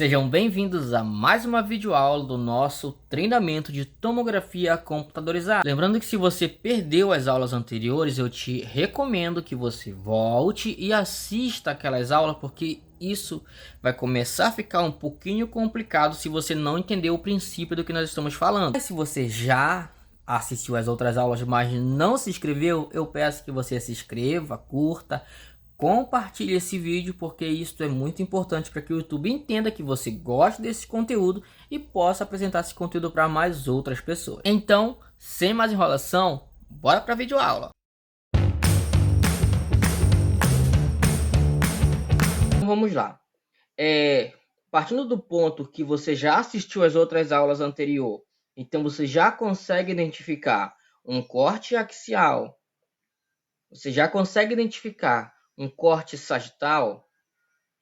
Sejam bem-vindos a mais uma videoaula do nosso treinamento de tomografia computadorizada. Lembrando que se você perdeu as aulas anteriores, eu te recomendo que você volte e assista aquelas aulas, porque isso vai começar a ficar um pouquinho complicado se você não entender o princípio do que nós estamos falando. Mas se você já assistiu as outras aulas, mas não se inscreveu, eu peço que você se inscreva, curta, compartilhe esse vídeo, porque isso é muito importante para que o YouTube entenda que você gosta desse conteúdo e possa apresentar esse conteúdo para mais outras pessoas. Então, sem mais enrolação, bora para a videoaula. Então, vamos lá. Partindo do ponto que você já assistiu às outras aulas anteriores, então você já consegue identificar um corte axial, você já consegue identificar um corte sagital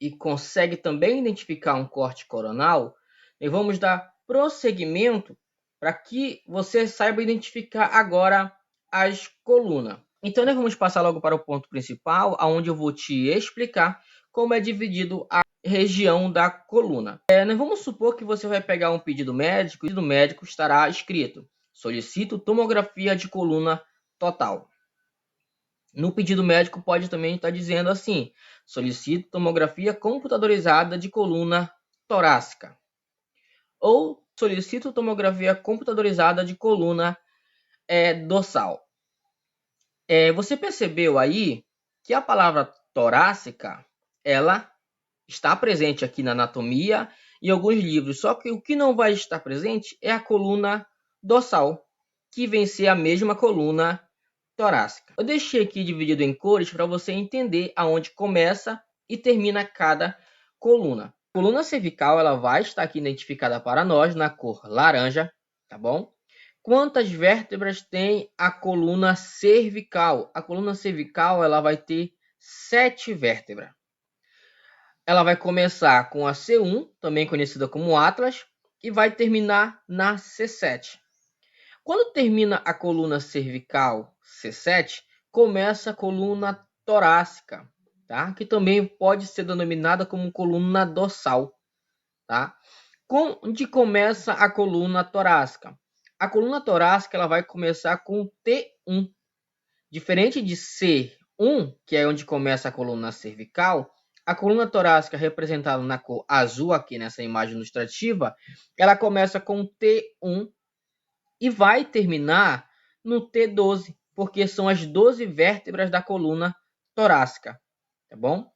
e consegue também identificar um corte coronal, e vamos dar prosseguimento para que você saiba identificar agora as colunas. Então, nós vamos passar logo para o ponto principal, onde eu vou te explicar como é dividido a região da coluna. Nós vamos supor que você vai pegar um pedido médico, e no médico estará escrito: solicito tomografia de coluna total. No pedido médico pode também estar dizendo assim: solicito tomografia computadorizada de coluna torácica. Ou solicito tomografia computadorizada de coluna dorsal. Você percebeu aí que a palavra torácica, ela está presente aqui na anatomia e alguns livros, só que o que não vai estar presente é a coluna dorsal, que vem ser a mesma coluna torácica. Eu deixei aqui dividido em cores para você entender aonde começa e termina cada coluna. A coluna cervical ela vai estar aqui identificada para nós na cor laranja, tá bom? Quantas vértebras tem a coluna cervical? A coluna cervical ela vai ter 7 vértebras. Ela vai começar com a C1, também conhecida como Atlas, e vai terminar na C7. Quando termina a coluna cervical C7, começa a coluna torácica, tá? Que também pode ser denominada como coluna dorsal, tá? Onde começa a coluna torácica? A coluna torácica ela vai começar com T1. Diferente de C1, que é onde começa a coluna cervical, a coluna torácica representada na cor azul aqui nessa imagem ilustrativa, ela começa com T1 e vai terminar no T12, porque são as 12 vértebras da coluna torácica, tá bom?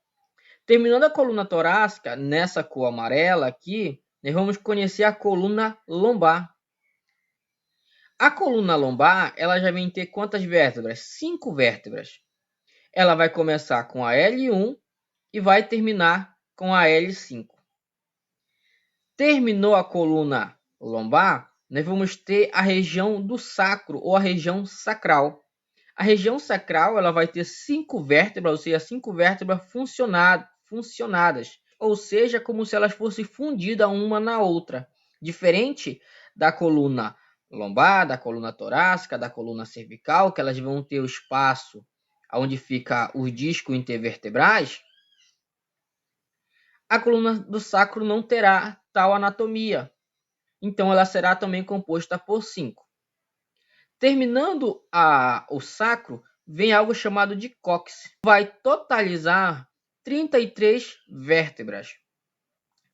Terminando a coluna torácica, nessa cor amarela aqui, nós vamos conhecer a coluna lombar. A coluna lombar, ela já vem ter quantas vértebras? 5 vértebras. Ela vai começar com a L1 e vai terminar com a L5. Terminou a coluna lombar, nós vamos ter a região do sacro ou a região sacral. A região sacral ela vai ter 5 vértebras, ou seja, 5 vértebras funcionadas, ou seja, como se elas fossem fundidas uma na outra. Diferente da coluna lombar, da coluna torácica, da coluna cervical, que elas vão ter o espaço onde fica os discos intervertebrais, a coluna do sacro não terá tal anatomia. Então, ela será também composta por 5. Terminando o sacro, vem algo chamado de cóccix. Vai totalizar 33 vértebras.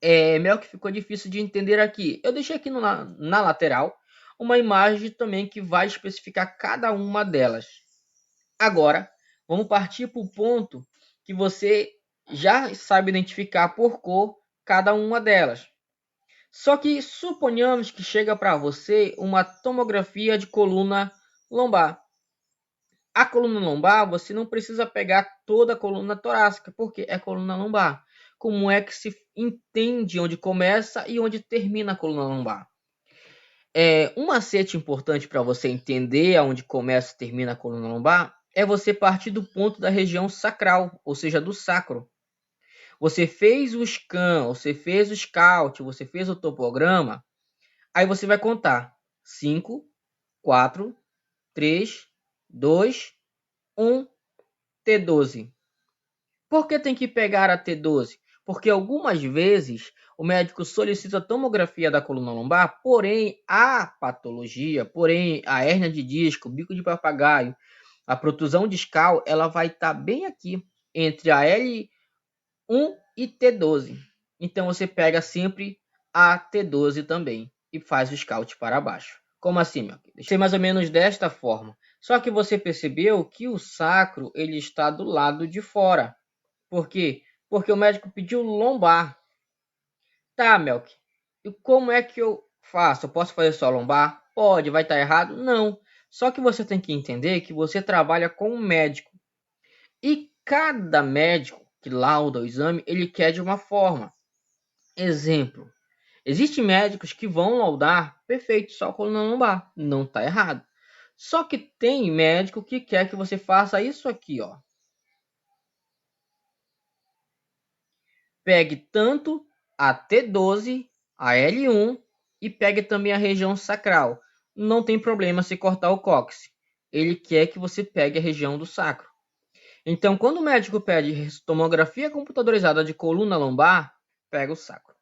Meio que ficou difícil de entender aqui. Eu deixei aqui na lateral uma imagem também que vai especificar cada uma delas. Agora, vamos partir para o ponto que você já sabe identificar por cor cada uma delas. Só que suponhamos que chega para você uma tomografia de coluna lombar. A coluna lombar, você não precisa pegar toda a coluna torácica, porque é coluna lombar. Como é que se entende onde começa e onde termina a coluna lombar? Um macete importante para você entender onde começa e termina a coluna lombar é você partir do ponto da região sacral, ou seja, do sacro. Você fez o scan, você fez o scout, você fez o topograma, aí você vai contar 5, 4, 3, 2, 1, T12. Por que tem que pegar a T12? Porque algumas vezes o médico solicita tomografia da coluna lombar, porém a patologia, porém a hérnia de disco, bico de papagaio, a protusão discal, ela vai estar bem aqui, entre a L1 e T12. Então você pega sempre a T12 também e faz o scout para baixo. Como assim, meu querido? Deixei mais ou menos desta forma. Só que você percebeu que o sacro ele está do lado de fora. Por quê? Porque o médico pediu lombar. Tá, Melk. E como é que eu faço? Eu posso fazer só lombar? Pode, vai estar errado? Não. Só que você tem que entender que você trabalha com um médico. E cada médico que lauda o exame, ele quer de uma forma. Exemplo. Existem médicos que vão laudar perfeito, só coluna lombar. Não está errado. Só que tem médico que quer que você faça isso aqui, ó. Pegue tanto a T12, a L1 e pegue também a região sacral. Não tem problema se cortar o cóccix. Ele quer que você pegue a região do sacro. Então, quando o médico pede tomografia computadorizada de coluna lombar, pega o sacro.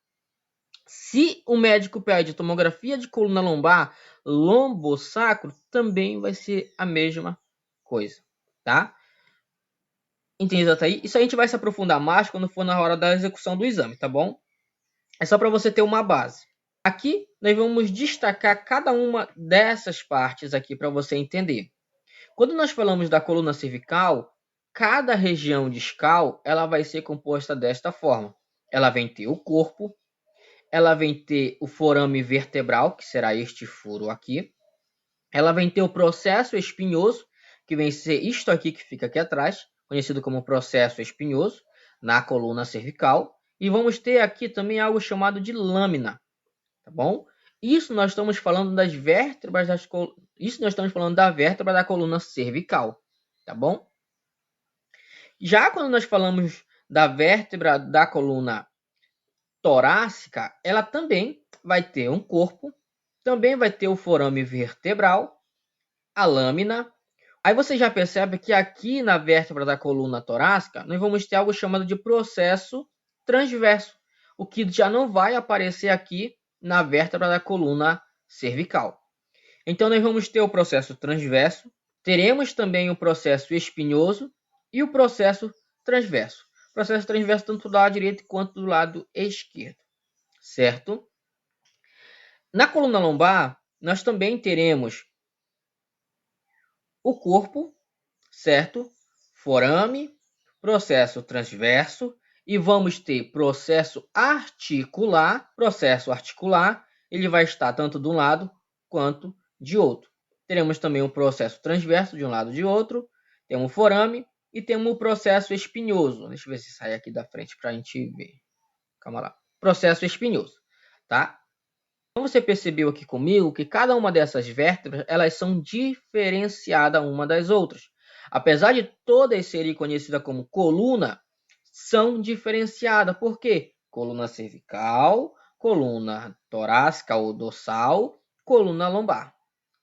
Se o médico pede tomografia de coluna lombar, lombosacro, também vai ser a mesma coisa, tá? Entendeu até aí? Isso a gente vai se aprofundar mais quando for na hora da execução do exame, tá bom? É só para você ter uma base. Aqui nós vamos destacar cada uma dessas partes aqui para você entender. Quando nós falamos da coluna cervical, cada região discal ela vai ser composta desta forma. Ela vem ter o corpo, ela vem ter o forame vertebral, que será este furo aqui. Ela vem ter o processo espinhoso, que vem ser isto aqui que fica aqui atrás, conhecido como processo espinhoso, na coluna cervical. E vamos ter aqui também algo chamado de lâmina, tá bom? Isso nós estamos falando das vértebras isso nós estamos falando da vértebra da coluna cervical, tá bom? Já quando nós falamos da vértebra da coluna torácica, ela também vai ter um corpo, também vai ter o forame vertebral, a lâmina. Aí você já percebe que aqui na vértebra da coluna torácica, nós vamos ter algo chamado de processo transverso, o que já não vai aparecer aqui na vértebra da coluna cervical. Então, nós vamos ter o processo transverso, teremos também o processo espinhoso e o processo transverso. O processo transverso tanto do lado direito quanto do lado esquerdo, certo? Na coluna lombar, nós também teremos o corpo, certo? Forame, processo transverso e vamos ter processo articular. Processo articular, ele vai estar tanto de um lado quanto de outro. Teremos também o processo transverso de um lado e de outro. Temos o forame e temos o processo espinhoso. Deixa eu ver se sai aqui da frente para a gente ver. Calma lá. Processo espinhoso, tá? Então você percebeu aqui comigo que cada uma dessas vértebras elas são diferenciadas uma das outras. Apesar de todas serem conhecidas como coluna, são diferenciadas. Por quê? Coluna cervical, coluna torácica ou dorsal, coluna lombar,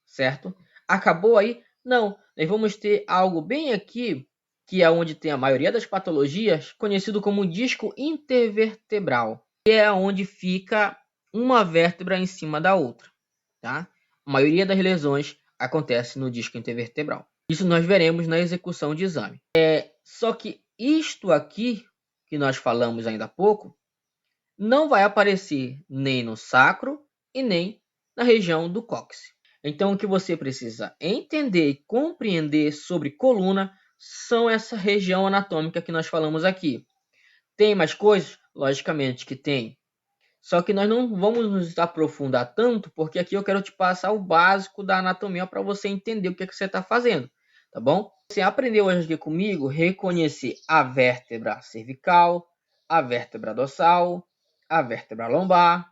certo? Acabou aí? Não. Nós vamos ter algo bem aqui, que é onde tem a maioria das patologias, conhecido como disco intervertebral, que é onde fica uma vértebra em cima da outra, tá? A maioria das lesões acontece no disco intervertebral. Isso nós veremos na execução de exame. Só que isto aqui, que nós falamos ainda há pouco, não vai aparecer nem no sacro e nem na região do cóccix. Então, o que você precisa entender e compreender sobre coluna são essa região anatômica que nós falamos aqui. Tem mais coisas? Logicamente que tem. Só que nós não vamos nos aprofundar tanto, porque aqui eu quero te passar o básico da anatomia para você entender o que, que você está fazendo, tá bom? Você aprendeu hoje aqui comigo reconhecer a vértebra cervical, a vértebra dorsal, a vértebra lombar,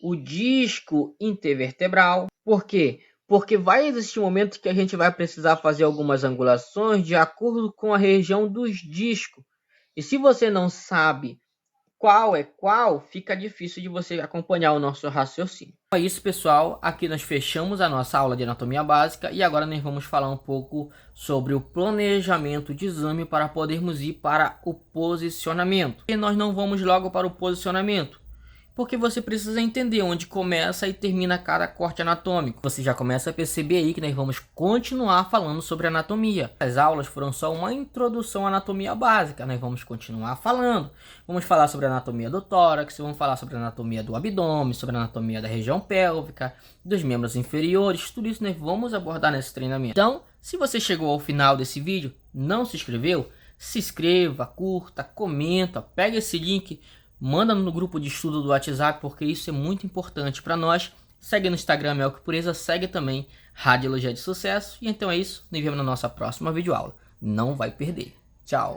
o disco intervertebral. Por quê? Porque vai existir um momento que a gente vai precisar fazer algumas angulações de acordo com a região dos discos. E se você não sabe qual é qual, fica difícil de você acompanhar o nosso raciocínio. É isso, pessoal. Aqui nós fechamos a nossa aula de anatomia básica e agora nós vamos falar um pouco sobre o planejamento de exame para podermos ir para o posicionamento. E nós não vamos logo para o posicionamento, porque você precisa entender onde começa e termina cada corte anatômico. Você já começa a perceber aí que nós vamos continuar falando sobre anatomia. As aulas foram só uma introdução à anatomia básica. Nós vamos continuar falando. Vamos falar sobre a anatomia do tórax, vamos falar sobre a anatomia do abdômen, sobre a anatomia da região pélvica, dos membros inferiores. Tudo isso nós vamos abordar nesse treinamento. Então, se você chegou ao final desse vídeo, não se inscreveu, se inscreva, curta, comenta, pega esse link, manda no grupo de estudo do WhatsApp, porque isso é muito importante para nós. Segue no Instagram Melk Pureza, segue também Radiologia de Sucesso. E então é isso, nos vemos na nossa próxima videoaula. Não vai perder. Tchau!